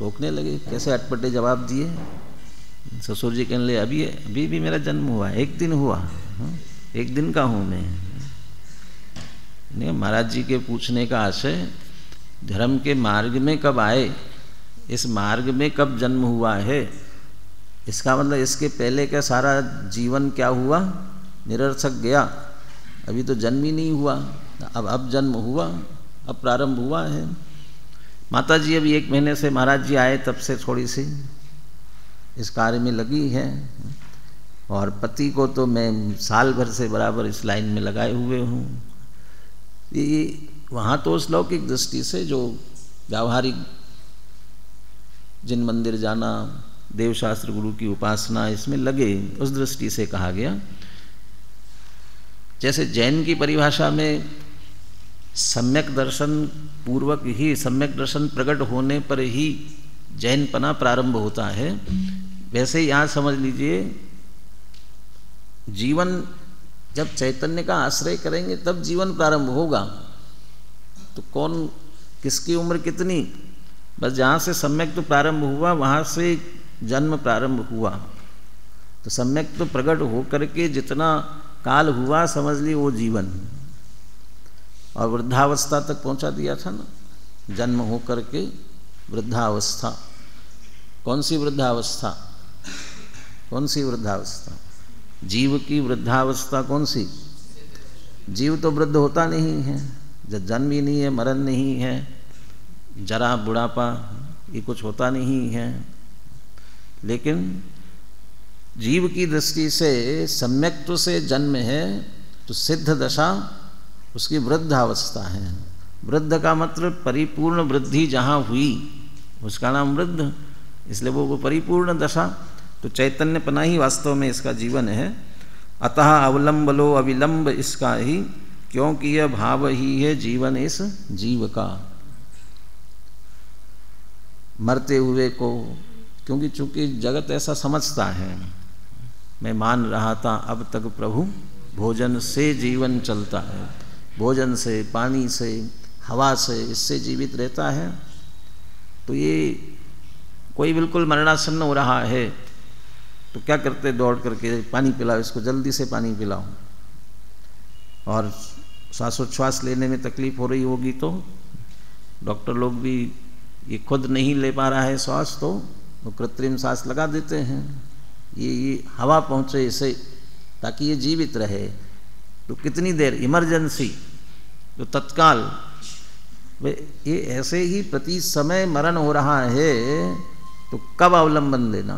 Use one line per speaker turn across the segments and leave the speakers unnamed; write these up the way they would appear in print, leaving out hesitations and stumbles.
टोकने लगे, कैसे अटपटे जवाब दिए। ससुर जी कहने लगे अभी भी मेरा जन्म हुआ, एक दिन हुआ, एक दिन का हूँ मैं। महाराज जी के पूछने का आशय धर्म के मार्ग में कब आए, इस मार्ग में कब जन्म हुआ है, इसका मतलब इसके पहले का सारा जीवन क्या हुआ, निरर्थक गया। अभी तो जन्म ही नहीं हुआ, अब जन्म हुआ, अब प्रारंभ हुआ है। माता जी अभी 1 महीने से महाराज जी आए तब से थोड़ी सी इस कार्य में लगी है, और पति को तो मैं साल भर से बराबर इस लाइन में लगाए हुए हूँ। ये वहाँ तो उस लौकिक दृष्टि से जो व्यावहारिक, जिन मंदिर जाना, देवशास्त्र गुरु की उपासना, इसमें लगे, उस दृष्टि से कहा गया। जैसे जैन की परिभाषा में सम्यक दर्शन पूर्वक ही, सम्यक दर्शन प्रकट होने पर ही जैनपना प्रारंभ होता है, वैसे यहाँ समझ लीजिए जीवन जब चैतन्य का आश्रय करेंगे तब जीवन प्रारंभ होगा। तो कौन, किसकी उम्र कितनी, बस जहाँ से सम्यक तो प्रारंभ हुआ वहाँ से जन्म प्रारंभ हुआ। तो सम्यक तो प्रकट हो करके जितना काल हुआ समझ ली वो जीवन, और वृद्धावस्था तक पहुँचा दिया था ना, जन्म हो करके वृद्धावस्था। कौन सी वृद्धावस्था, कौन सी वृद्धावस्था, जीव की वृद्धावस्था कौन सी। जीव तो वृद्ध होता नहीं है, जब जन्म ही नहीं है, मरण नहीं है, जरा बुढ़ापा ये कुछ होता नहीं है। लेकिन जीव की दृष्टि से सम्यक्त्व से जन्म है तो सिद्ध दशा उसकी वृद्धावस्था है। वृद्ध का मतलब परिपूर्ण वृद्धि जहाँ हुई उसका नाम वृद्ध, इसलिए वो परिपूर्ण दशा। तो चैतन्यपना ही वास्तव में इसका जीवन है। अतः अवलंब लो अविलंब इसका ही, क्योंकि यह भाव ही है जीवन इस जीव का। मरते हुए को, क्योंकि चूंकि जगत ऐसा समझता है, मैं मान रहा था अब तक प्रभु भोजन से जीवन चलता है, भोजन से, पानी से, हवा से, इससे जीवित रहता है। तो ये कोई बिल्कुल मरणासन्न हो रहा है तो क्या करते, दौड़ करके पानी पिलाओ, इसको जल्दी से पानी पिलाओ। और श्वासोच्छ्वास लेने में तकलीफ हो रही होगी तो डॉक्टर लोग भी, ये खुद नहीं ले पा रहा है श्वास तो वो कृत्रिम सांस लगा देते हैं, ये हवा पहुँचे इसे, ताकि ये जीवित रहे। तो कितनी देर, इमरजेंसी, तो तत्काल, ये ऐसे ही प्रति समय मरण हो रहा है तो कब अवलंबन लेना,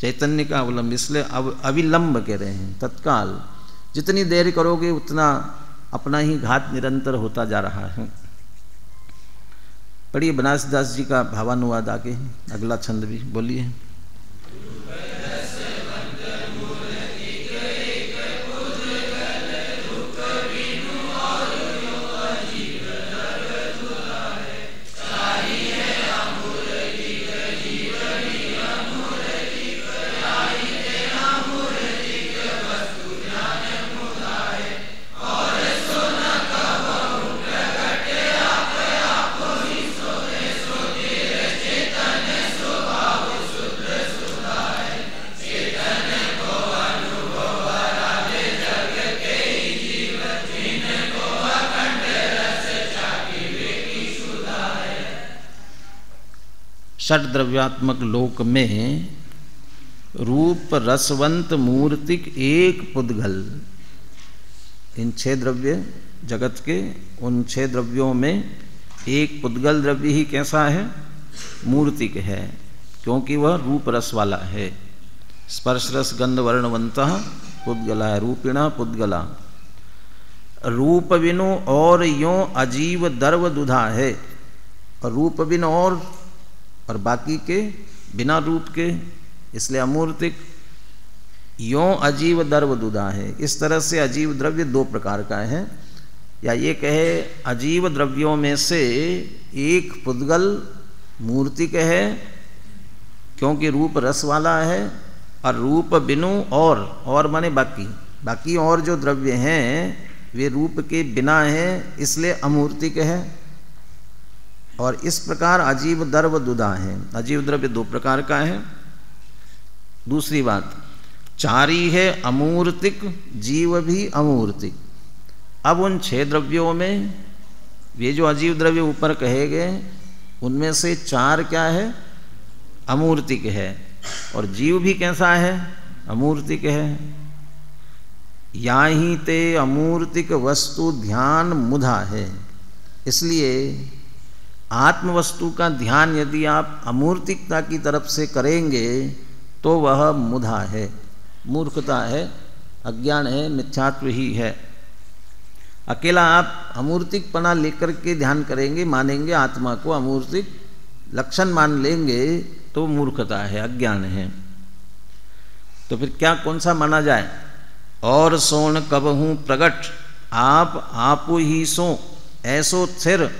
चैतन्य का अवलंब, इसलिए अविलंब कह रहे हैं, तत्काल। जितनी देर करोगे उतना अपना ही घात निरंतर होता जा रहा है। पढ़िए बनारसदास जी का भावानुवाद आगे, अगला छंद भी बोलिए। षट द्रव्यात्मक लोक में रूप रसवंत मूर्तिक एक पुद्गल, इन 6 द्रव्य जगत के, उन 6 द्रव्यों में एक पुद्गल द्रव्य ही कैसा है, मूर्तिक है, क्योंकि वह रूप रस वाला है। स्पर्श रस गंध वर्णवंतः पुद्गला, रूपिणा पुद्गला। रूप बिनु और यों अजीव दर्व दुधा है, और रूप बिन और बाकी के बिना रूप के, इसलिए अमूर्तिक। यों अजीव द्रव्य दुधा है, इस तरह से अजीव द्रव्य 2 प्रकार का है, या ये कहे अजीव द्रव्यों में से एक पुद्गल मूर्तिक है, क्योंकि रूप रस वाला है, और रूप बिनु और माने बाकी और जो द्रव्य हैं वे रूप के बिना हैं, इसलिए अमूर्तिक है। और इस प्रकार अजीव द्रव्य दुधा है। अजीव द्रव्य दो प्रकार का है। दूसरी बात, चारी है अमूर्तिक, जीव भी अमूर्तिक। अब उन 6 द्रव्यों में ये जो अजीव द्रव्य ऊपर कहे गए उनमें से 4 क्या है? अमूर्तिक है। और जीव भी कैसा है? अमूर्तिक है। याही ते अमूर्तिक वस्तु ध्यान मुधा है। इसलिए आत्म वस्तु का ध्यान यदि आप अमूर्तिकता की तरफ से करेंगे तो वह मुधा है, मूर्खता है, अज्ञान है, मिथ्यात्व ही है। अकेला आप अमूर्तिकपना लेकर के ध्यान करेंगे, मानेंगे आत्मा को अमूर्तिक लक्षण मान लेंगे तो मूर्खता है, अज्ञान है। तो फिर क्या कौन सा माना जाए? और सोन कबहूँ प्रगट आप ही सो, ऐसो स्थिर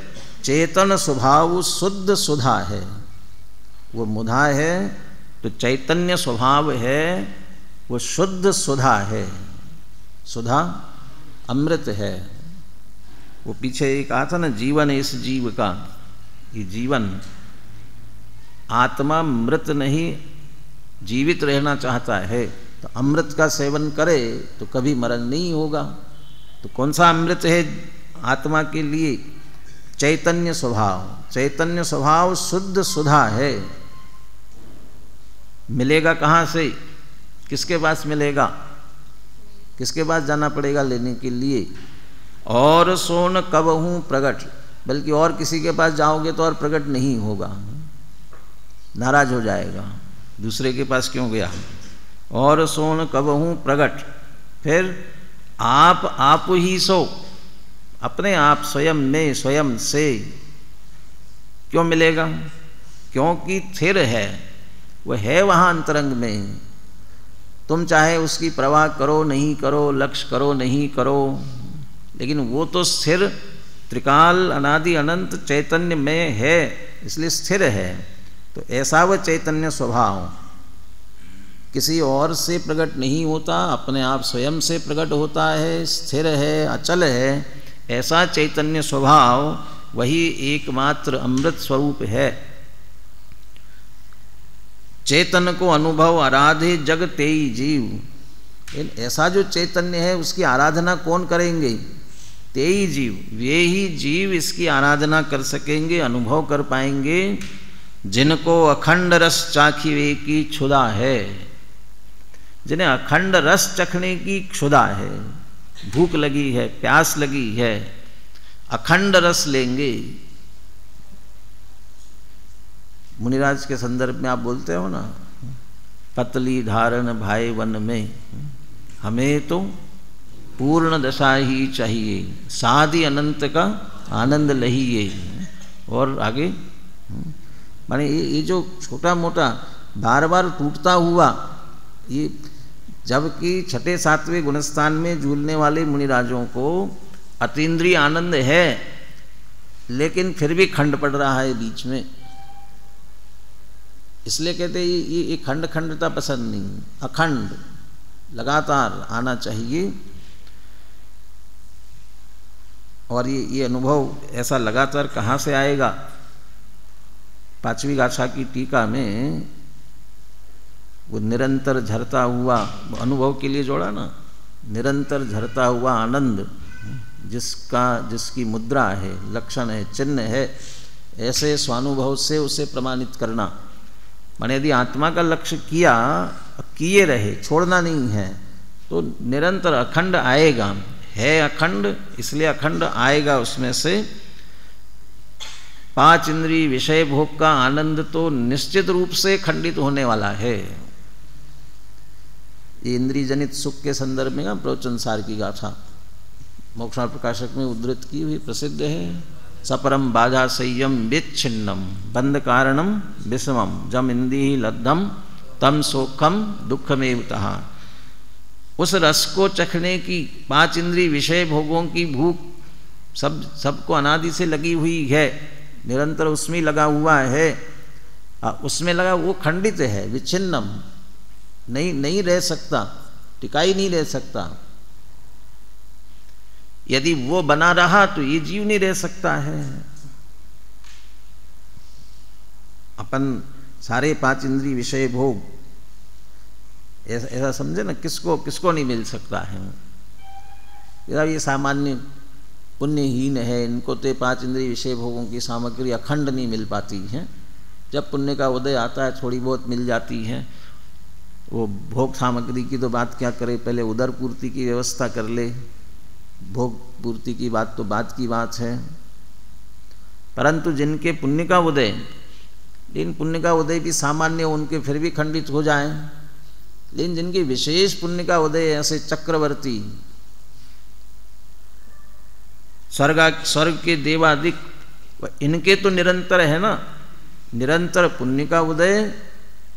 चेतन स्वभाव शुद्ध सुधा है। वो मुधा है तो चैतन्य स्वभाव है, वो शुद्ध सुधा है। सुधा अमृत है। वो पीछे एक कहा था ना, जीवन इस जीव का, ये जीवन आत्मा मृत नहीं जीवित रहना चाहता है तो अमृत का सेवन करे तो कभी मरण नहीं होगा। तो कौन सा अमृत है आत्मा के लिए? चैतन्य स्वभाव। चैतन्य स्वभाव शुद्ध सुधा है। मिलेगा कहाँ से? किसके पास मिलेगा? किसके पास जाना पड़ेगा लेने के लिए? और सोन कबहूँ प्रगट, बल्कि और किसी के पास जाओगे तो और प्रकट नहीं होगा, नाराज हो जाएगा, दूसरे के पास क्यों गया। और सोन कबहूँ प्रगट, फिर आप ही सो, अपने आप स्वयं में स्वयं से क्यों मिलेगा? क्योंकि स्थिर है, वह है वहाँ अंतरंग में। तुम चाहे उसकी परवाह करो नहीं करो, लक्ष्य करो नहीं करो, लेकिन वो तो स्थिर त्रिकाल अनादि अनंत चैतन्य में है, इसलिए स्थिर है। तो ऐसा वह चैतन्य स्वभाव किसी और से प्रकट नहीं होता, अपने आप स्वयं से प्रकट होता है, स्थिर है, अचल है। ऐसा चैतन्य स्वभाव वही एकमात्र अमृत स्वरूप है। चेतन को अनुभव आराधे जग तेई जीव। ऐसा जो चैतन्य है उसकी आराधना कौन करेंगे? तेई जीव, वे ही जीव इसकी आराधना कर सकेंगे, अनुभव कर पाएंगे, जिनको अखंड रस चाखिवे की क्षुधा है। जिन्हें अखंड रस चखने की क्षुधा है, भूख लगी है, प्यास लगी है, अखंड रस लेंगे। मुनिराज के संदर्भ में आप बोलते हो ना, पतली धारण भाई वन में, हमें तो पूर्ण दशा ही चाहिए, साधि अनंत का आनंद लहिए। और आगे माने ये जो छोटा मोटा बार बार टूटता हुआ, ये जबकि छठे सातवें गुणस्थान में झूलने वाले मुनिराजों को अतीन्द्रिय आनंद है, लेकिन फिर भी खंड पड़ रहा है बीच में। इसलिए कहते हैं ये खंड खंडता पसंद नहीं, अखंड लगातार आना चाहिए। और ये अनुभव ऐसा लगातार कहाँ से आएगा? पांचवी गाथा की टीका में वो निरंतर झरता हुआ अनुभव के लिए जोड़ा ना, निरंतर झरता हुआ आनंद जिसकी मुद्रा है, लक्षण है, चिन्ह है, ऐसे स्वानुभव से उसे प्रमाणित करना। माने यदि आत्मा का लक्ष्य किए रहे, छोड़ना नहीं है, तो निरंतर अखंड आएगा। है अखंड, इसलिए अखंड आएगा उसमें से। 5 इंद्रिय विषय भोग का आनंद तो निश्चित रूप से खंडित होने वाला है। ये इंद्रिय जनित सुख के संदर्भ में प्रवचन सार की गाथा मोक्षार्थ प्रकाशक में उद्धृत की हुई प्रसिद्ध है। सपरम बाधा संयम विच्छिन्नम बंध कारणम विषमम जम इंदी लब्धम तम सोखम दुखमेव तहा। उस रस को चखने की 5 इंद्रिय विषय भोगों की भूख सबको अनादि से लगी हुई है, निरंतर उसमें लगा हुआ है। उसमें लगा वो खंडित है, विच्छिन्नम नहीं रह सकता, टिकाई नहीं रह सकता। यदि वो बना रहा तो ये जीव नहीं रह सकता है। अपन सारे 5 इंद्रिय विषय भोग, ऐसा समझे ना, किसको किसको नहीं मिल सकता है। ये सामान्य पुण्यहीन है, इनको तो 5 इंद्रिय विषय भोगों की सामग्री अखंड नहीं मिल पाती है। जब पुण्य का उदय आता है थोड़ी बहुत मिल जाती है। वो भोग सामग्री की तो बात क्या करे, पहले उदर पूर्ति की व्यवस्था कर ले, भोग पूर्ति की बात तो बात की बात है। परंतु जिनके पुण्य का उदय, लेकिन पुण्य का उदय भी सामान्य उनके फिर भी खंडित हो जाए, लेकिन जिनके विशेष पुण्य का उदय ऐसे चक्रवर्ती, स्वर्ग के देवादिक, इनके तो निरंतर है ना, निरंतर पुण्य का उदय,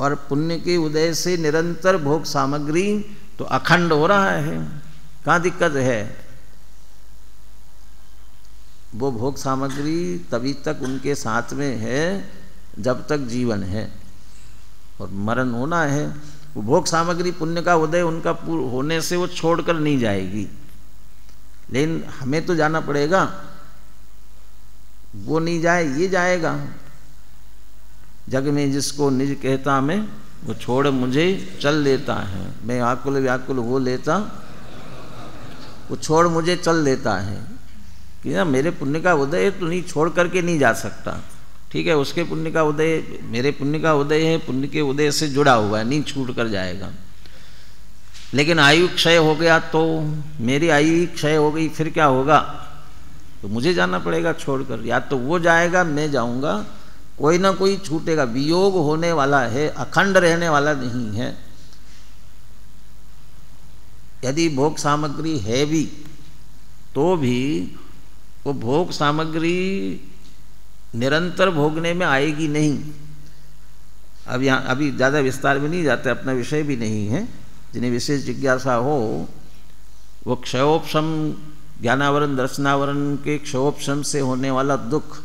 और पुण्य के उदय से निरंतर भोग सामग्री तो अखंड हो रहा है। कहाँ दिक्कत है? वो भोग सामग्री तभी तक उनके साथ में है जब तक जीवन है, और मरण होना है। वो भोग सामग्री पुण्य का उदय उनका पूर्ण होने से वो छोड़कर नहीं जाएगी, लेकिन हमें तो जाना पड़ेगा। वो नहीं जाए ये जाएगा। जग में जिसको निज कहता मैं, वो छोड़ मुझे चल लेता है। मैं आकुल व्याकुल हो लेता, वो छोड़ मुझे चल लेता है। कि ना मेरे पुण्य का उदय तो नहीं, छोड़ करके नहीं जा सकता। ठीक है, उसके पुण्य का उदय मेरे पुण्य का उदय है, पुण्य के उदय से जुड़ा हुआ है, नहीं छूट कर जाएगा। लेकिन आयु क्षय हो गया तो, मेरी आयु क्षय हो गई, फिर क्या होगा? तो मुझे जाना पड़ेगा छोड़कर। या तो वो जाएगा, मैं जाऊंगा, कोई ना कोई छूटेगा। वियोग होने वाला है, अखंड रहने वाला नहीं है। यदि भोग सामग्री है भी तो भी वो भोग सामग्री निरंतर भोगने में आएगी नहीं। अब यहाँ अभी ज़्यादा विस्तार में नहीं जाते, अपना विषय भी नहीं है। जिन्हें विशेष जिज्ञासा हो वो क्षयोपशम, ज्ञानावरण दर्शनावरण के क्षयोपशम से होने वाला दुख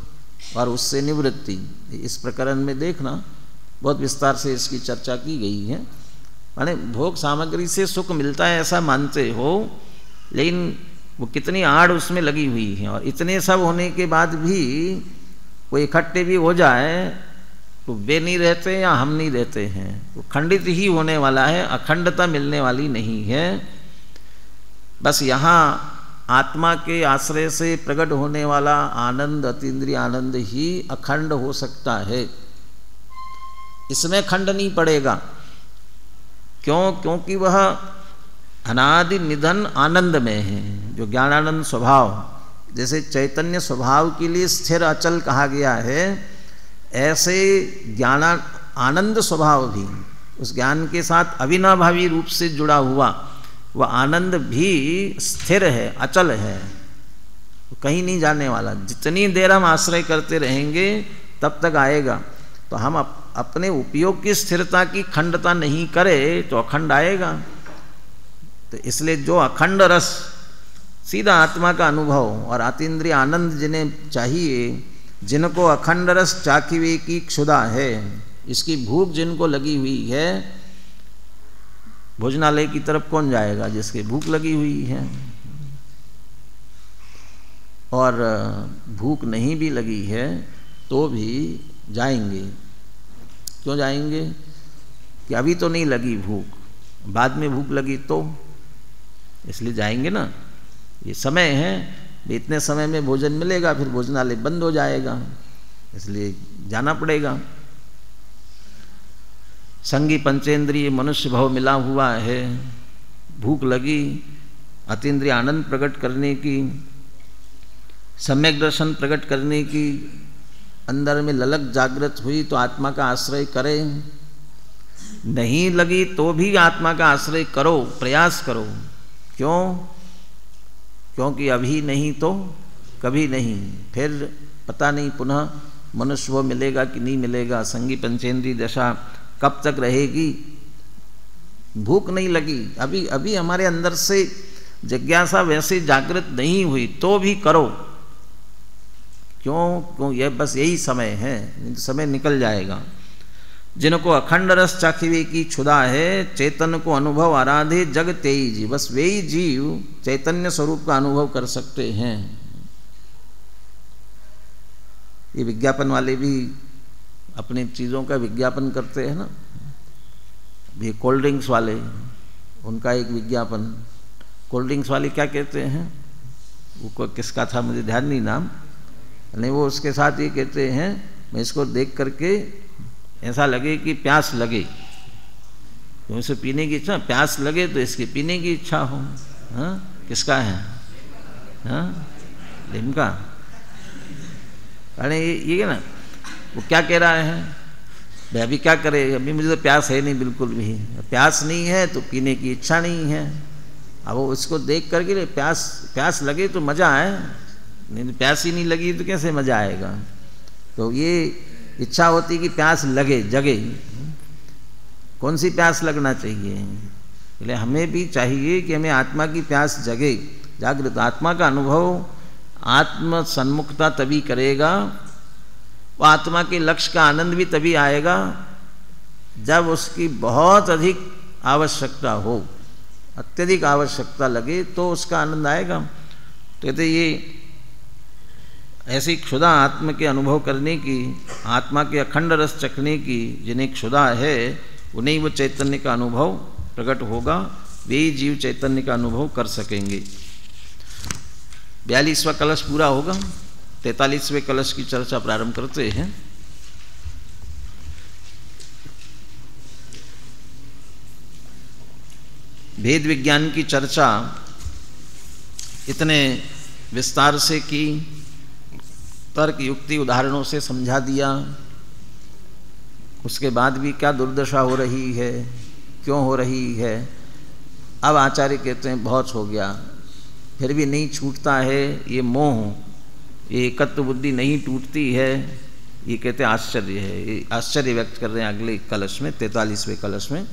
और उससे निवृत्ति, इस प्रकरण में देखना बहुत विस्तार से इसकी चर्चा की गई है। माने भोग सामग्री से सुख मिलता है ऐसा मानते हो, लेकिन वो कितनी आड़ उसमें लगी हुई है। और इतने सब होने के बाद भी वो इकट्ठे भी हो जाए तो वे नहीं रहते या हम नहीं रहते हैं, वो खंडित ही होने वाला है, अखंडता मिलने वाली नहीं है। बस यहाँ आत्मा के आश्रय से प्रकट होने वाला आनंद, अतीन्द्रिय आनंद ही अखंड हो सकता है। इसमें खंड नहीं पड़ेगा। क्यों? क्योंकि वह अनादि निधन आनंद में है, जो ज्ञानानंद स्वभाव, जैसे चैतन्य स्वभाव के लिए स्थिर अचल कहा गया है, ऐसे ज्ञान आनंद स्वभाव भी, उस ज्ञान के साथ अविनाभावी रूप से जुड़ा हुआ वह आनंद भी स्थिर है, अचल है, कहीं नहीं जाने वाला। जितनी देर हम आश्रय करते रहेंगे तब तक आएगा। तो हम अपने उपयोग की स्थिरता की खंडता नहीं करें तो अखंड आएगा। तो इसलिए जो अखंड रस, सीधा आत्मा का अनुभव और आतीन्द्रिय आनंद जिन्हें चाहिए, जिनको अखंड रस चाखिवे की क्षुधा है, इसकी भूख जिनको लगी हुई है, भोजनालय की तरफ कौन जाएगा जिसके भूख लगी हुई है? और भूख नहीं भी लगी है तो भी जाएंगे। क्यों जाएंगे? कि अभी तो नहीं लगी भूख, बाद में भूख लगी तो, इसलिए जाएंगे ना। ये समय है, इतने समय में भोजन मिलेगा, फिर भोजनालय बंद हो जाएगा, इसलिए जाना पड़ेगा। संगी पंचेंद्रिय मनुष्य भाव मिला हुआ है, भूख लगी, अतीन्द्रिय आनंद प्रकट करने की, सम्यक दर्शन प्रकट करने की, अंदर में ललक जागृत हुई तो आत्मा का आश्रय करें। नहीं लगी तो भी आत्मा का आश्रय करो, प्रयास करो। क्यों? क्योंकि अभी नहीं तो कभी नहीं, फिर पता नहीं पुनः मनुष्य वो मिलेगा कि नहीं मिलेगा, संगी पंचेंद्रिय दशा कब तक रहेगी। भूख नहीं लगी, अभी अभी हमारे अंदर से जिज्ञासा वैसे जागृत नहीं हुई तो भी करो। क्यों? क्यों? यह बस यही समय है, नहीं तो समय निकल जाएगा। जिनको अखंड रस चाखिवे की क्षुधा है, चैतन्य को अनुभव आराधे जग तेई जी, बस वे ही जीव चैतन्य स्वरूप का अनुभव कर सकते हैं। ये विज्ञापन वाले भी अपनी चीज़ों का विज्ञापन करते हैं ना, ये कोल्ड ड्रिंक्स वाले, उनका एक विज्ञापन, कोल्ड ड्रिंक्स वाले क्या कहते हैं, वो किसका था मुझे ध्यान नहीं नाम, नहीं वो उसके साथ ये कहते हैं, मैं इसको देख करके ऐसा लगे कि प्यास लगे, तो इसे पीने की इच्छा, प्यास लगे तो इसके पीने की इच्छा हो। हाँ, किसका है? हाँ, लिम्का। अरे ये ना, वो क्या कह रहा है भाई, अभी क्या करे, अभी मुझे तो प्यास है नहीं, बिल्कुल भी प्यास नहीं है तो पीने की इच्छा नहीं है। अब वो उसको देख करके प्यास लगे तो मज़ा आए, नहीं तो प्यास ही नहीं लगी तो कैसे मज़ा आएगा। तो ये इच्छा होती कि प्यास लगे, जगे। कौन सी प्यास लगना चाहिए? इसलिए हमें भी चाहिए कि हमें आत्मा की प्यास जगे, जागृत आत्मा का अनुभव आत्म सन्मुखता तभी करेगा, वो आत्मा के लक्ष्य का आनंद भी तभी आएगा जब उसकी बहुत अधिक आवश्यकता हो, अत्यधिक आवश्यकता लगे तो उसका आनंद आएगा। तो कहते ये ऐसी क्षुधा आत्मा के अनुभव करने की, आत्मा के अखंड रस चखने की जिन्हें क्षुधा है, उन्हें वो चैतन्य का अनुभव प्रकट होगा, वे जीव चैतन्य का अनुभव कर सकेंगे। 42वां कलश पूरा होगा, 43वें कलश की चर्चा प्रारंभ करते हैं। भेद विज्ञान की चर्चा इतने विस्तार से की, तर्क युक्ति उदाहरणों से समझा दिया, उसके बाद भी क्या दुर्दशा हो रही है, क्यों हो रही है। अब आचार्य कहते हैं बहुत हो गया, फिर भी नहीं छूटता है ये मोह, ये एकत्व बुद्धि नहीं टूटती है। ये कहते हैं आश्चर्य है, ये आश्चर्य व्यक्त कर रहे हैं अगले कलश में, 43वें कलश में।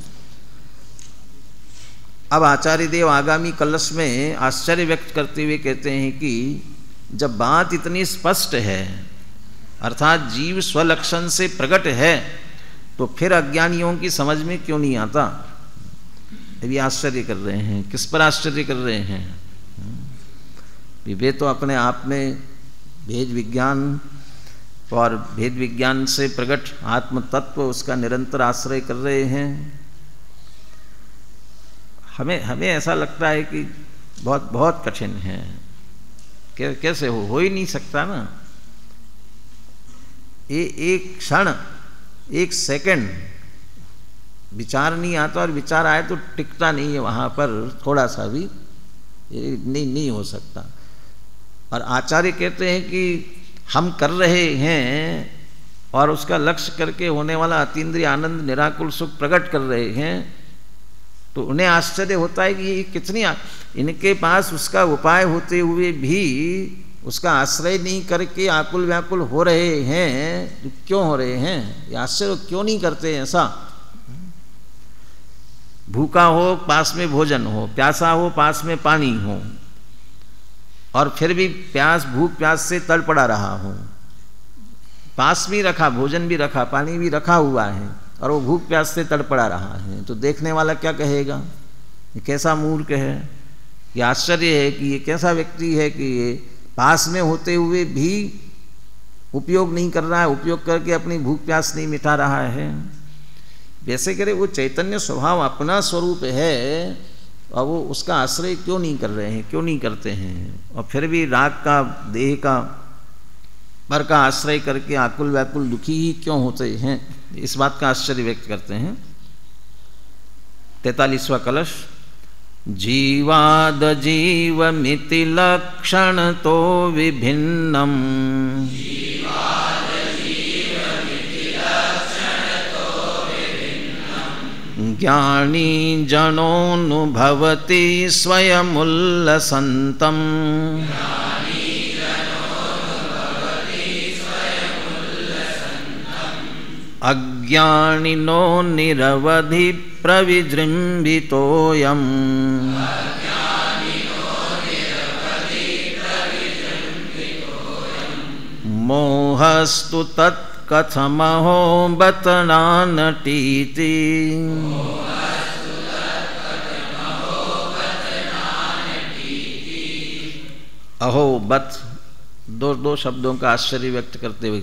अब आचार्य देव आगामी कलश में आश्चर्य व्यक्त करते हुए कहते हैं कि जब बात इतनी स्पष्ट है, अर्थात जीव स्वलक्षण से प्रकट है, तो फिर अज्ञानियों की समझ में क्यों नहीं आता। अभी आश्चर्य कर रहे हैं, किस पर आश्चर्य कर रहे हैं? वे तो अपने आप में भेद विज्ञान और भेद विज्ञान से प्रकट आत्म तत्व, उसका निरंतर आश्रय कर रहे हैं। हमें ऐसा लगता है कि बहुत बहुत कठिन है, कैसे हो ही नहीं सकता ना। एक क्षण, एक सेकंड विचार नहीं आता, और विचार आए तो टिकता नहीं है वहाँ पर थोड़ा सा भी, नहीं हो सकता। और आचार्य कहते हैं कि हम कर रहे हैं और उसका लक्ष्य करके होने वाला अतीन्द्रिय आनंद, निराकुल सुख प्रकट कर रहे हैं, तो उन्हें आश्चर्य होता है कि ये कितनी, इनके पास उसका उपाय होते हुए भी उसका आश्रय नहीं करके आकुल व्याकुल हो रहे हैं। तो क्यों हो रहे हैं? ये आश्चर्य क्यों नहीं करते ऐसा? भूखा हो पास में भोजन हो, प्यासा हो पास में पानी हो, और फिर भी भूख प्यास से तड़पड़ा रहा हो, पास भी रखा, भोजन भी रखा, पानी भी रखा हुआ है, और वो भूख प्यास से तड़पड़ा रहा है, तो देखने वाला क्या कहेगा? ये कैसा मूर्ख है। ये आश्चर्य है कि ये कैसा व्यक्ति है कि ये पास में होते हुए भी उपयोग नहीं कर रहा है, उपयोग करके अपनी भूख प्यास नहीं मिटा रहा है। वैसे करे वो चैतन्य स्वभाव अपना स्वरूप है, और वो उसका आश्रय क्यों नहीं कर रहे हैं, क्यों नहीं करते हैं, और फिर भी राग का, देह का, पर का आश्रय करके आकुल व्याकुल दुखी ही क्यों होते हैं, इस बात का आश्चर्य व्यक्त करते हैं। 43वां कलश, जीवाद जीवमिति लक्षण तो विभिन्नम, ज्ञानी जनोनुभवति स्वयमुल्लसन्तम्, अज्ञानिनो निरवधि प्रविजृम्भितोऽयम्, मोहस्तु तत्कथमहो बत नानटीति। अहो बत, दो शब्दों का आश्चर्य व्यक्त करते हुए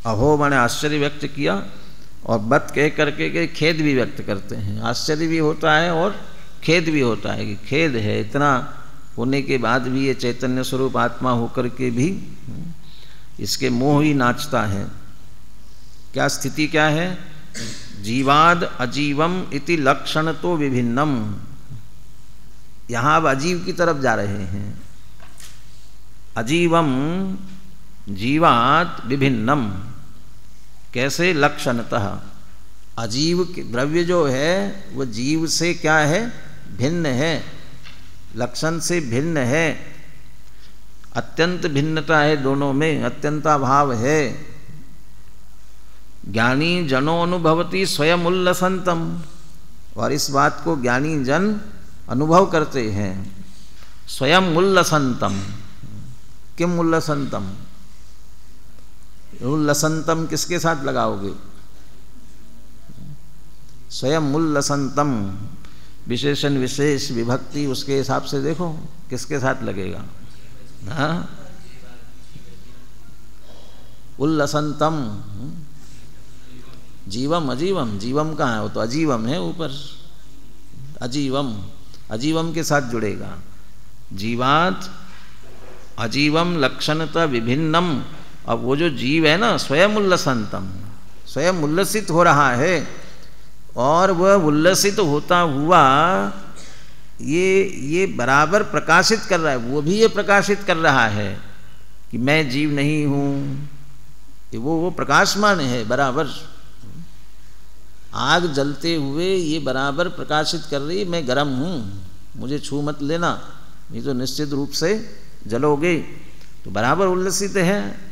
अहो मैंने आश्चर्य व्यक्त किया, और बत कह करके के खेद भी व्यक्त करते हैं। आश्चर्य भी होता है और खेद भी होता है कि खेद है, इतना होने के बाद भी ये चैतन्य स्वरूप आत्मा होकर के भी इसके मोह ही नाचता है। क्या स्थिति क्या है? जीवाद अजीवम इति लक्षण तो विभिन्नम। यहाँ अब अजीव की तरफ जा रहे हैं। अजीवम जीवात विभिन्नम, कैसे? लक्षणतः। अजीव द्रव्य जो है वह जीव से क्या है? भिन्न है, लक्षण से भिन्न है, अत्यंत भिन्नता है दोनों में, अत्यंता भाव है। ज्ञानी जनो अनुभवती स्वयं उल्लसंतम, और इस बात को ज्ञानी जन अनुभव करते हैं। स्वयं उल्लसंतम, किम उल्लसंतम? उल्लसंतम किसके साथ लगाओगे? स्वयं उल्लसंतम, विशेषण विशेष विभक्ति उसके हिसाब से देखो किसके साथ लगेगा। हाँ, उल्लसंतम। जीवम अजीवम, जीवम कहाँ है? वो तो अजीवम है ऊपर, अजीवम, अजीवम के साथ जुड़ेगा। जीवात अजीवम लक्षणता विभिन्नम। अब वो जो जीव है ना, स्वयं उल्लसंतम, स्वयं उल्लसित हो रहा है, और वह उल्लसित होता हुआ ये बराबर प्रकाशित कर रहा है। वो भी ये प्रकाशित कर रहा है कि मैं जीव नहीं हूँ, वो प्रकाशमान है बराबर। आग जलते हुए ये बराबर प्रकाशित कर रही है, मैं गर्म हूँ, मुझे छू मत लेना, नहीं तो निश्चित रूप से जलोगे। तो बराबर उल्लसित है।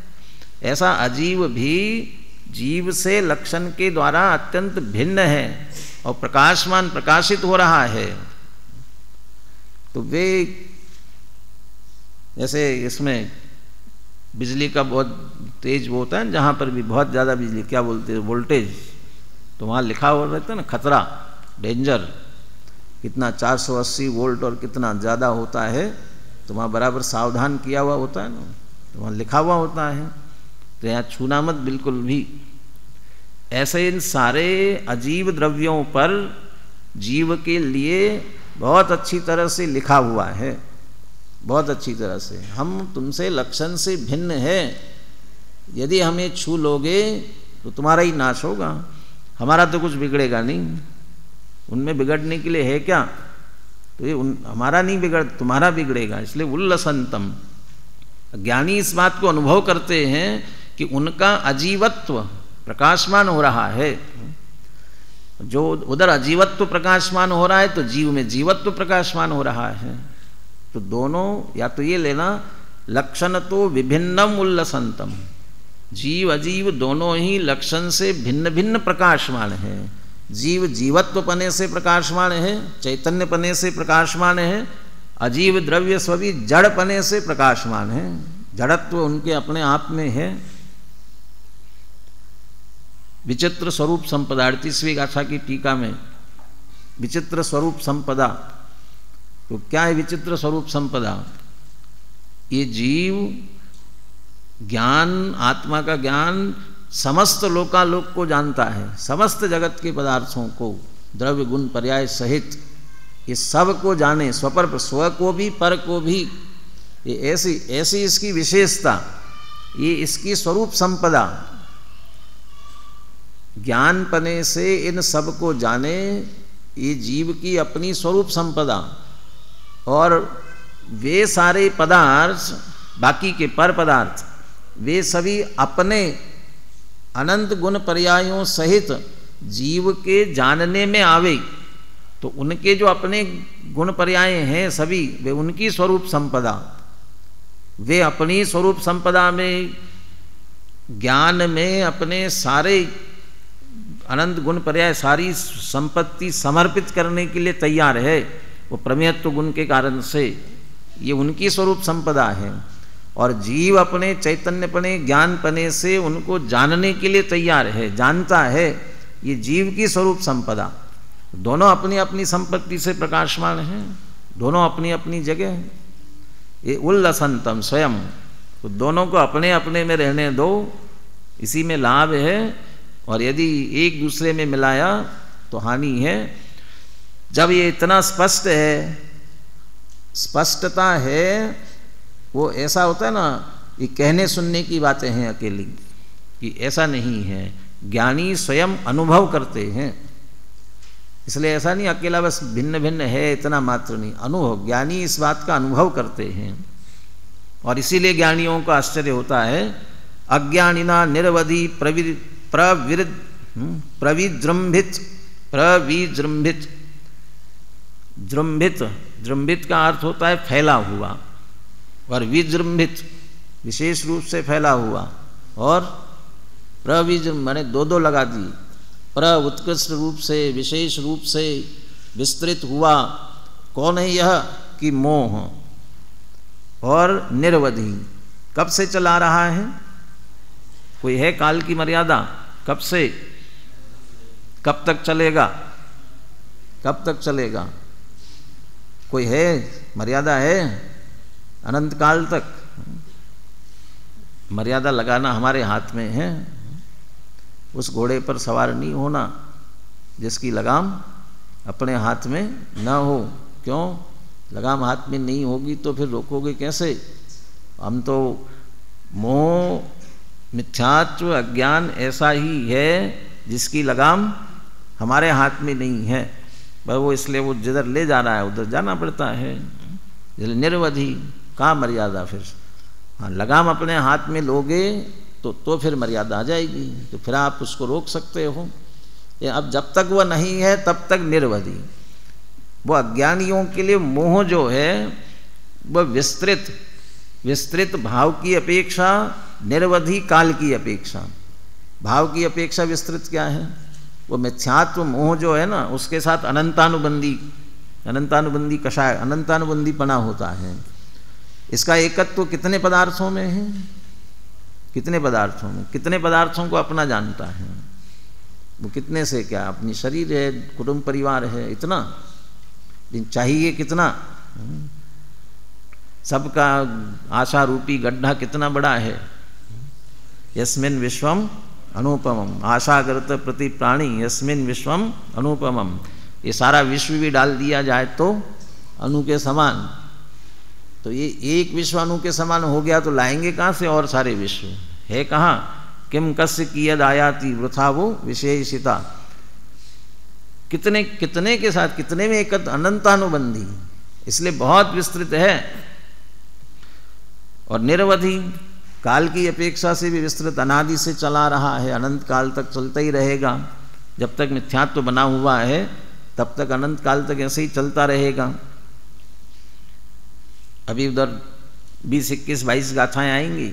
ऐसा अजीव भी जीव से लक्षण के द्वारा अत्यंत भिन्न है और प्रकाशमान, प्रकाशित हो रहा है। तो वे जैसे इसमें बिजली का बहुत तेज वो होता है, जहाँ पर भी बहुत ज़्यादा बिजली, क्या बोलते हैं, वोल्टेज, तो वहाँ लिखा हुआ रहता है ना, खतरा, डेंजर, कितना 480 वोल्ट और कितना ज़्यादा होता है, तो वहाँ बराबर सावधान किया हुआ होता है ना, तो वहाँ लिखा हुआ होता है, तो यहाँ छूना मत बिल्कुल भी। ऐसे इन सारे अजीव द्रव्यों पर जीव के लिए बहुत अच्छी तरह से लिखा हुआ है, बहुत अच्छी तरह से। हम तुमसे लक्षण से भिन्न है, यदि हमें छू लोगे तो तुम्हारा ही नाश होगा, हमारा तो कुछ बिगड़ेगा नहीं। उनमें बिगड़ने के लिए है क्या? तो ये हमारा नहीं बिगड़, तुम्हारा बिगड़ेगा। इसलिए उल्लसंतम, ज्ञानी इस बात को अनुभव करते हैं कि उनका अजीवत्व प्रकाशमान हो रहा है। जो उधर अजीवत्व प्रकाशमान हो रहा है तो जीव में जीवत्व प्रकाशमान हो रहा है। तो दोनों, या तो ये लेना, लक्षण तो विभिन्नम उल्लसंतम, जीव अजीव दोनों ही लक्षण से भिन्न भिन्न प्रकाशमान है। जीव जीवत्व पने से प्रकाशमान है, चैतन्य पने से प्रकाशमान है। अजीव द्रव्य सभी जड़ पने से प्रकाशमान है, जड़त्व उनके अपने आप में है। विचित्र स्वरूप संपदा 38वीं गाथा की टीका में विचित्र स्वरूप संपदा, तो क्या है विचित्र स्वरूप संपदा? ये जीव ज्ञान, आत्मा का ज्ञान समस्त लोकालोक को जानता है, समस्त जगत के पदार्थों को द्रव्य गुण पर्याय सहित ये सब को जाने, स्वपर स्व को भी पर को भी। ये ऐसी ऐसी इसकी विशेषता, ये इसकी स्वरूप संपदा। ज्ञान पने से इन सब को जाने, ये जीव की अपनी स्वरूप संपदा। और वे सारे पदार्थ, बाकी के पर पदार्थ, वे सभी अपने अनंत गुण पर्यायों सहित जीव के जानने में आवे। तो उनके जो अपने गुण पर्याय हैं सभी, वे उनकी स्वरूप संपदा, वे अपनी स्वरूप संपदा में, ज्ञान में अपने सारे अनंत गुण पर्याय, सारी संपत्ति समर्पित करने के लिए तैयार है। वो प्रमेयत्व गुण के कारण से ये उनकी स्वरूप संपदा है। और जीव अपने चैतन्यपने, ज्ञानपने से उनको जानने के लिए तैयार है, जानता है, ये जीव की स्वरूप संपदा। दोनों अपनी अपनी संपत्ति से प्रकाशमान हैं, दोनों अपनी अपनी जगह हैं। ये उल्लसंतम स्वयं, तो दोनों को अपने अपने में रहने दो, इसी में लाभ है, और यदि एक दूसरे में मिलाया तो हानि है। जब ये इतना स्पष्ट है, स्पष्टता है, वो ऐसा होता है ना, ये कहने सुनने की बातें हैं अकेली, कि ऐसा नहीं है। ज्ञानी स्वयं अनुभव करते हैं, इसलिए ऐसा नहीं अकेला बस भिन्न भिन्न है इतना मात्र नहीं, अनुभव, ज्ञानी इस बात का अनुभव करते हैं। और इसीलिए ज्ञानियों का आश्चर्य होता है। अज्ञानिना निरवधि प्रविजृंभित जृंभित, जृंभित का अर्थ होता है फैला हुआ, और विजृंभित विशेष रूप से फैला हुआ, और प्रविजृंभ मैंने दो लगा दी, प्र उत्कृष्ट रूप से, विशेष रूप से विस्तृत हुआ। कौन है यह? कि मोह। और निरवधि, कब से चला रहा है? कोई है काल की मर्यादा? कब से कब तक चलेगा? कब तक चलेगा? कोई है मर्यादा? है अनंत काल तक। मर्यादा लगाना हमारे हाथ में है। उस घोड़े पर सवार नहीं होना जिसकी लगाम अपने हाथ में न हो। क्यों? लगाम हाथ में नहीं होगी तो फिर रोकोगे कैसे? हम तो मोह, मिथ्यात्व, अज्ञान ऐसा ही है जिसकी लगाम हमारे हाथ में नहीं है, पर वो इसलिए वो जिधर ले जा रहा है उधर जाना पड़ता है। निरवधि का मर्यादा फिर? हाँ, लगाम अपने हाथ में लोगे तो फिर मर्यादा आ जाएगी, तो फिर आप उसको रोक सकते हो। अब जब तक वह नहीं है तब तक निरवधि। वो अज्ञानियों के लिए मोह जो है वह विस्तृत भाव की अपेक्षा, निरवधि काल की अपेक्षा। भाव की अपेक्षा विस्तृत क्या है? वो मिथ्यात्व मोह जो है ना, उसके साथ अनंतानुबंधी कषाय, अनंतानुबंधीपना होता है। इसका एकत्व कितने पदार्थों में है? कितने पदार्थों में? कितने पदार्थों को अपना जानता है वो? कितने से क्या? अपनी शरीर है, कुटुंब परिवार है, इतना चाहिए कितना? सबका आशा रूपी गड्ढा कितना बड़ा है? यस्मिन् विश्वम अनुपमम, आशागत प्रति प्राणी यस्मिन् विश्वम अनुपमम। ये सारा विश्व भी डाल दिया जाए तो अणु के समान, तो ये एक विश्व अणु के समान हो गया तो लाएंगे कहाँ से और सारे विश्व? है कहाँ? किम कस्य कियद आयाति वृथा वो विशेषिता। कितने कितने के साथ, कितने में एक अनंतानुबंधी, इसलिए बहुत विस्तृत है। और निरवधि, काल की अपेक्षा से भी विस्तृत, अनादि से चला रहा है, अनंत काल तक चलता ही रहेगा। जब तक मिथ्यात्व बना हुआ है तब तक अनंत काल तक ऐसे ही चलता रहेगा। अभी उधर 20, 21, 22 गाथाएं आएंगी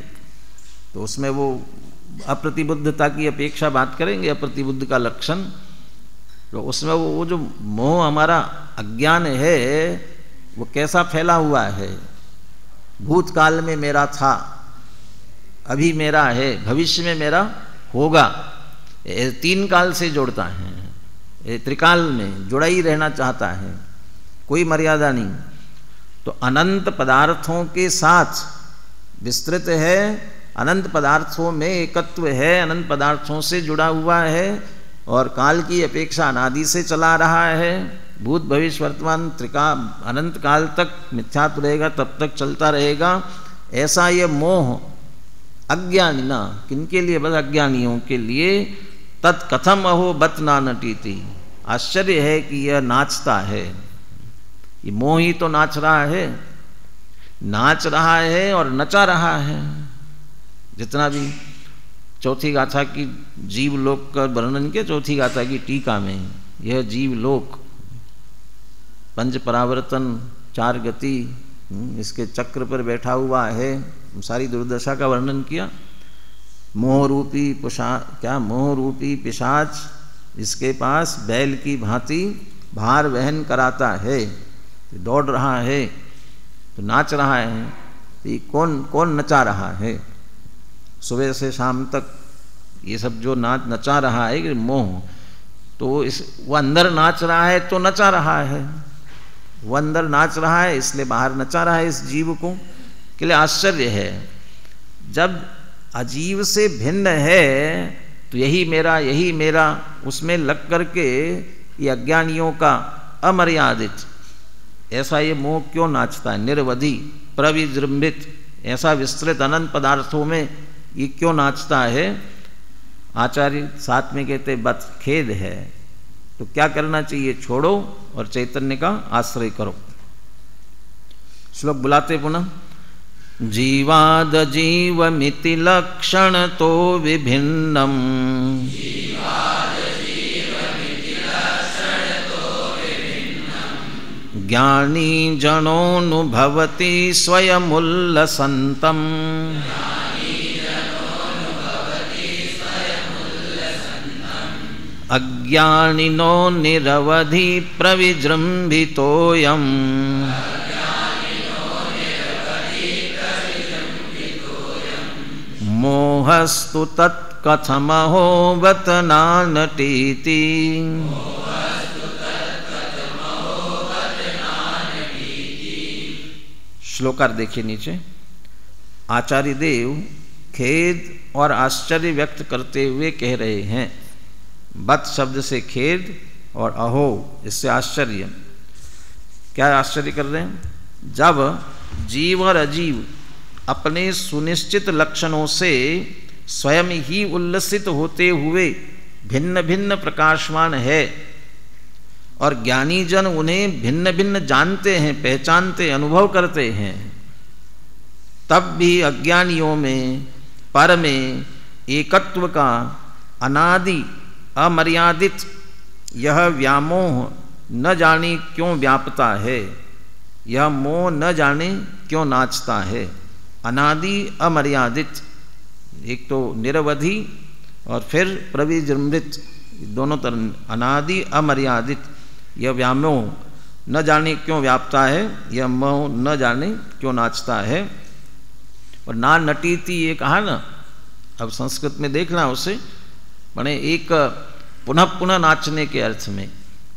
तो उसमें वो अप्रतिबुद्धता की अपेक्षा बात करेंगे, अप्रतिबुद्ध का लक्षण। तो उसमें वो जो मोह हमारा अज्ञान है वो कैसा फैला हुआ है। भूतकाल में मेरा था, अभी मेरा है, भविष्य में मेरा होगा। 3 काल से जोड़ता है, त्रिकाल में जुड़ा ही रहना चाहता है, कोई मर्यादा नहीं। तो अनंत पदार्थों के साथ विस्तृत है, अनंत पदार्थों में एकत्व है, अनंत पदार्थों से जुड़ा हुआ है, और काल की अपेक्षा अनादि से चला रहा है। भूत भविष्य वर्तमान त्रिकाल अनंत काल तक मिथ्यात्व रहेगा, तब तक चलता रहेगा। ऐसा ये मोह अज्ञानिना, किनके लिए? बस अज्ञानियों के लिए। तत्कथम अहो बत ना नटीति। आश्चर्य है कि यह नाचता है, ये मोह ही तो नाच रहा है, नाच रहा है और नचा रहा है। जितना भी चौथी गाथा की जीवलोक का वर्णन किया, चौथी गाथा की टीका में, यह जीवलोक 5 परावर्तन 4 गति, इसके चक्र पर बैठा हुआ है, सारी दुर्दशा का वर्णन किया। मोह रूपी पिशाच इसके पास बैल की भांति भार वहन कराता है, दौड़ रहा है, तो नाच रहा है। तो ये कौन नचा रहा है? सुबह से शाम तक ये सब जो नचा रहा है कि मोह, तो वो अंदर नाच रहा है तो नचा रहा है, वो अंदर नाच रहा है इसलिए बाहर नचा रहा है इस जीव को। के लिए आश्चर्य है, जब अजीव से भिन्न है तो यही मेरा उसमें लग करके ये अज्ञानियों का अमर्यादित ऐसा ये मोह क्यों नाचता है, निरवधि प्रविजृंभित ऐसा विस्तृत अनंत पदार्थों में ये क्यों नाचता है। आचार्य साथ में कहते बस खेद है, तो क्या करना चाहिए, छोड़ो और चैतन्य का आश्रय करो। श्लोक बुलाते पुनः, जीवाद जीवमिति लक्षण तो विभिन्नम ज्ञानी जनोनुभवति स्वयमुल्लसंतम अज्ञानिनो निरवधि प्रविजृंभितोऽयम् मोहस्तु तत्कथमहो बत नानटीति। श्लोकार देखिए नीचे, आचार्य देव खेद और आश्चर्य व्यक्त करते हुए कह रहे हैं। बत शब्द से खेद और अहो इससे आश्चर्य। क्या आश्चर्य कर रहे हैं, जब जीव और अजीव अपने सुनिश्चित लक्षणों से स्वयं ही उल्लसित होते हुए भिन्न भिन्न प्रकाशमान है और ज्ञानी जन उन्हें भिन्न भिन्न जानते हैं, पहचानते, अनुभव करते हैं, तब भी अज्ञानियों में पर में एकत्व का अनादि अमर्यादित यह व्यामोह न जाने क्यों व्यापता है, यह मोह न जाने क्यों नाचता है। अनादि अमर्यादित, एक तो निरवधि और फिर प्रविजृंभित, दोनों तरह अनादि अमर्यादित यह व्यामोह न जाने क्यों व्यापता है, यह मोह न जाने क्यों नाचता है। और ना नटीति ये कहा ना, अब संस्कृत में देखना उसे बने एक पुनः पुनः नाचने के अर्थ में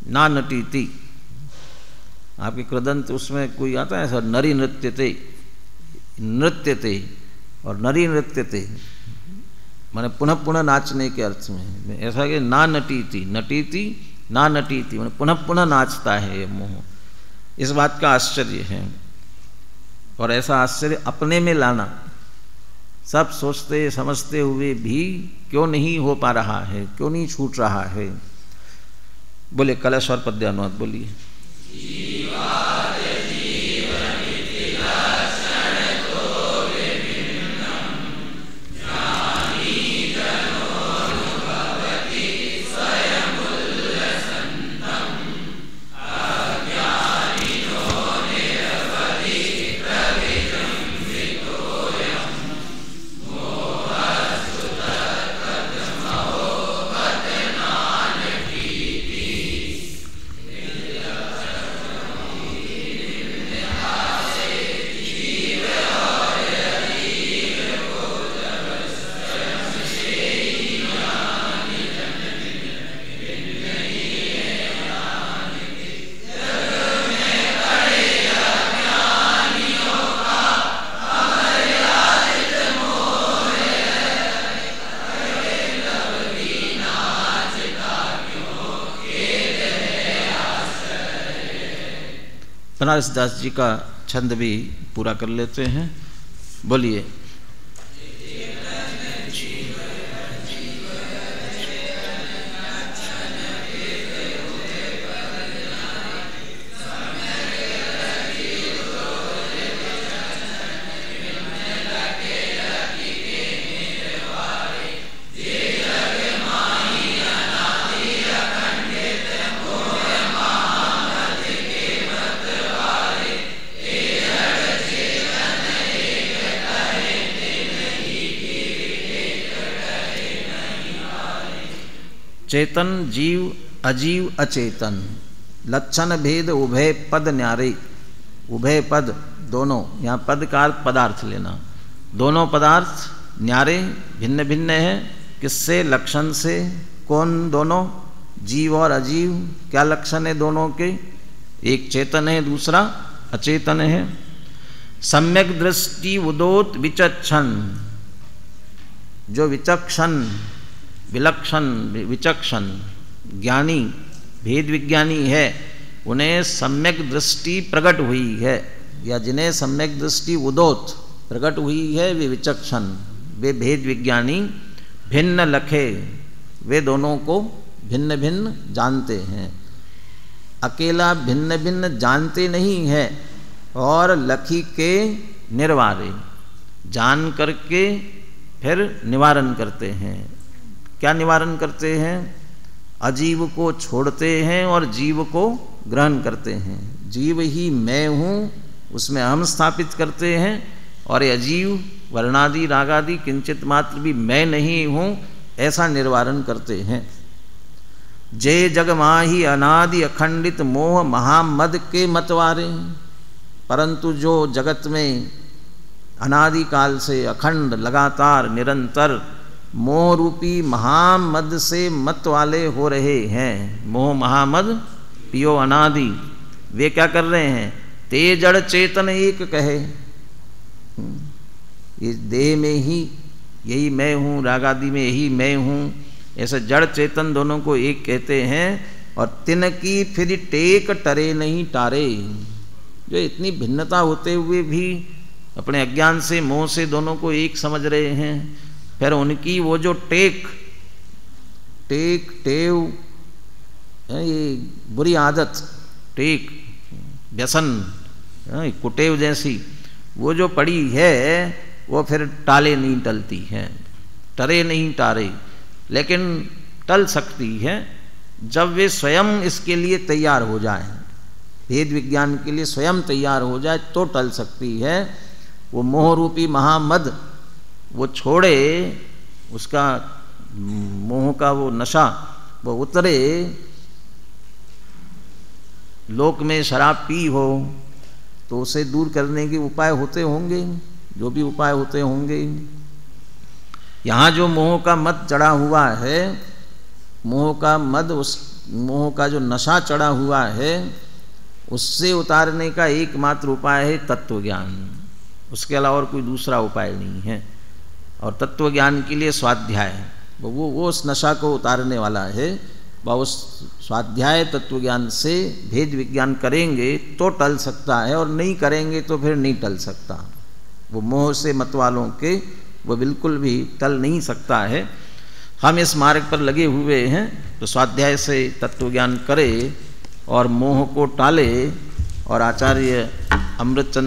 ना नटीति। आपके कृदंत उसमें कोई आता है ऐसा, नरी नृत्यते और नरी नृत्यते माने पुनः पुनः नाचने के अर्थ में, ऐसा कि ना नटीति ना नटीति माने पुनः पुनः नाचता है ये मोह। इस बात का आश्चर्य है, और ऐसा आश्चर्य अपने में लाना, सब सोचते समझते हुए भी क्यों नहीं हो पा रहा है, क्यों नहीं छूट रहा है। बोले कलश और पद्य अनुवाद बोलिए। बनारस दास जी का छंद भी पूरा कर लेते हैं। बोलिए। चेतन जीव अजीव अचेतन लक्षण भेद उभय पद न्यारे। उभय पद दोनों, यहाँ पद का अर्थ पदार्थ लेना। दोनों पदार्थ न्यारे भिन्न भिन्न है। किससे? लक्षण से। कौन दोनों? जीव और अजीव। क्या लक्षण है दोनों के? एक चेतन है, दूसरा अचेतन है। सम्यक दृष्टि उदोत विचक्षण। जो विचक्षण विलक्षण विचक्षण ज्ञानी भेद विज्ञानी है, उन्हें सम्यक दृष्टि प्रकट हुई है, या जिन्हें सम्यक दृष्टि उदोत प्रकट हुई है, वे विचक्षण, वे भेद विज्ञानी। भिन्न लखे, वे दोनों को भिन्न भिन्न जानते हैं। अकेला भिन्न भिन्न जानते नहीं है, और लखी के निर्वारे, जान करके फिर निवारण करते हैं। क्या निवारण करते हैं? अजीव को छोड़ते हैं और जीव को ग्रहण करते हैं। जीव ही मैं हूँ, उसमें हम स्थापित करते हैं, और अजीव वर्णादि रागादि किंचित मात्र भी मैं नहीं हूँ, ऐसा निर्वारण करते हैं। जय जग माही अनादि अखंडित मोह महामद के मतवारे, परंतु जो जगत में अनादि काल से अखंड लगातार निरंतर मोह रूपी महामद से मत वाले हो रहे हैं, मोह महामद पियो अनादि, वे क्या कर रहे हैं? ते जड़ चेतन एक कहे, इस देह में ही यही मैं हूँ, रागादि में यही मैं हूँ, ऐसे जड़ चेतन दोनों को एक कहते हैं। और तिनकी फिर टेक टरे नहीं टारे, जो इतनी भिन्नता होते हुए भी अपने अज्ञान से मोह से दोनों को एक समझ रहे हैं, फिर उनकी वो जो टेक टेव, ये बुरी आदत, टेक व्यसन, कुटेव जैसी वो जो पड़ी है, वो फिर टाले नहीं टलती है, टरे नहीं टारे, लेकिन टल सकती है जब वे स्वयं इसके लिए तैयार हो जाए, भेद विज्ञान के लिए स्वयं तैयार हो जाए तो टल सकती है। वो मोह रूपी महामद वो छोड़े, उसका मोह का वो नशा वो उतरे, लोक में शराब पी हो तो उसे दूर करने के उपाय होते होंगे, जो भी उपाय होते होंगे। यहाँ जो मोह का मद चढ़ा हुआ है, मोह का मद, उस मोह का जो नशा चढ़ा हुआ है, उससे उतारने का एकमात्र उपाय है तत्व ज्ञान, उसके अलावा और कोई दूसरा उपाय नहीं है। और तत्व ज्ञान के लिए स्वाध्याय, वो उस नशा को उतारने वाला है। वह उस स्वाध्याय तत्व ज्ञान से भेद विज्ञान करेंगे तो टल सकता है, और नहीं करेंगे तो फिर नहीं टल सकता। वो मोह से मत वालों के वो बिल्कुल भी टल नहीं सकता है। हम इस मार्ग पर लगे हुए हैं तो स्वाध्याय से तत्व ज्ञान करे और मोह को टाले। और आचार्य अमृतचंद्र